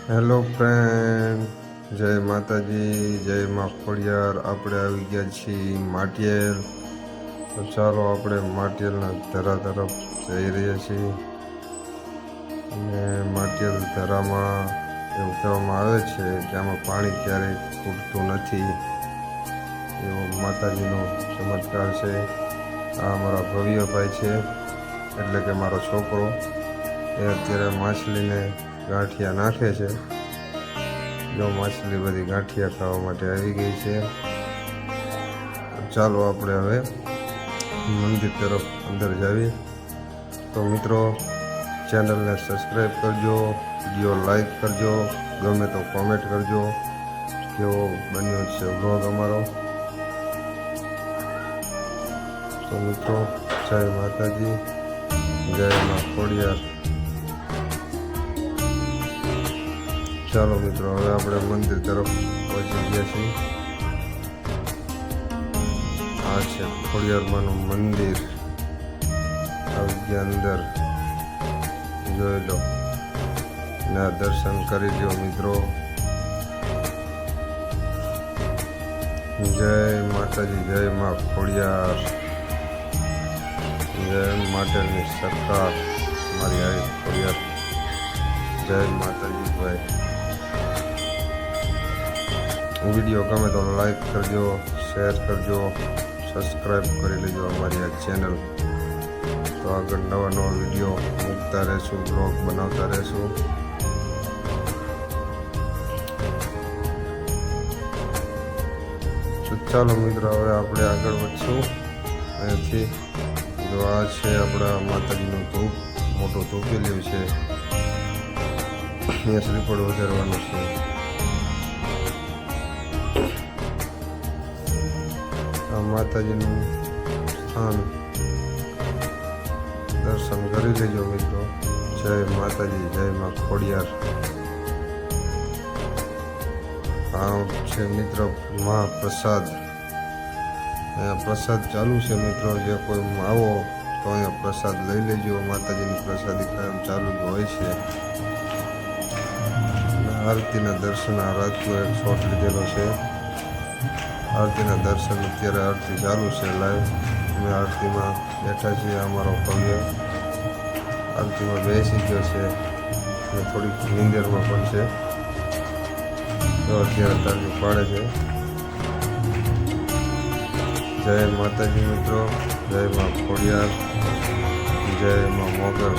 Hello friend, જય માતાજી, જય મા ખોડિયાર. આપણે આવી ગયા છીએ માટિયેલ. તો ચાલો આપણે માટિયેલના ધરા તરફ જઈ રહ્યા છીએ. અને માટિયેલ ધરામાં એવું કહેવામાં આવે છે કે આમાં પાણી ક્યારેય ખૂટતું નથી, એવો માતાજીનો ચમત્કાર છે. આ અમારા ભવ્યભાઈ છે, એટલે કે મારો છોકરો. એ અત્યારે માછલીને ગાંઠિયા નાખે છે. જો માછલી બધી ગાંઠિયા ખાવા માટે આવી ગઈ છે. ચાલો આપણે હવે મંદિર તરફ અંદર જાવીએ. તો મિત્રો, ચેનલને સબસ્ક્રાઈબ કરજો, વિડીયો લાઈક કરજો, ગમે તો કોમેન્ટ કરજો કેવો બન્યો છે વ્લોગ અમારો. તો મિત્રો, જય માતાજી, જય મા ખોડિયાર. ચાલો મિત્રો, હવે આપણે મંદિર તરફ પહોંચી ગયા છીએ. આ છે ખોડિયારમાંનું મંદિર. આવી ગયા અંદર, જોઈ લો ને દર્શન કરી લો મિત્રો. જય માતાજી, જય મા ખોડિયાર, જય માટેની સરકાર મારી આવી ખોડિયાર. જય માતાજી ભાઈ. વિડીયો ગમે તો લાઈક કરજો, શેર કરજો, સબસ્ક્રાઈબ કરી લેજો અમારી આ ચેનલ. તો આગળ નવા નવા વિડીયો મૂકતા રહેશું, બ્લોગ બનાવતા રહેશું. તો ચાલો મિત્રો, હવે આપણે આગળ વધશું અહીંયાથી. જો આ છે આપણા માતાજીનું ધૂપ, મોટું ધૂપેલું છે. અહીંયા શ્રીફળ વધારવાનું છે. આ માતાજીનું સ્થાન દર્શન કરી લેજો મિત્રો. જય માતાજી, જય મા ખોડિયાર. આ છે મિત્ર મહાપ્રસાદ. અહીંયા પ્રસાદ ચાલુ છે મિત્રો. જે કોઈ આવો તો અહીંયા પ્રસાદ લઈ લેજો. માતાજીની પ્રસાદી કાયમ ચાલુ જ હોય છે. આરતીના દર્શન આ રાતનો એક શોટ લીધેલો છે. આરતીના દર્શન અત્યારે આરતી ચાલુ છે લાઈવ. અમે આરતીમાં બેઠા છીએ. અમારો ભવ્ય આરતીમાં બેસી ગયો છે અને થોડીક નીંદરમાં પણ છે. તો અત્યારે તાળી પાડે છે. જય માતાજી મિત્રો, જય મા ખોડિયાર, જય મા મોગલ.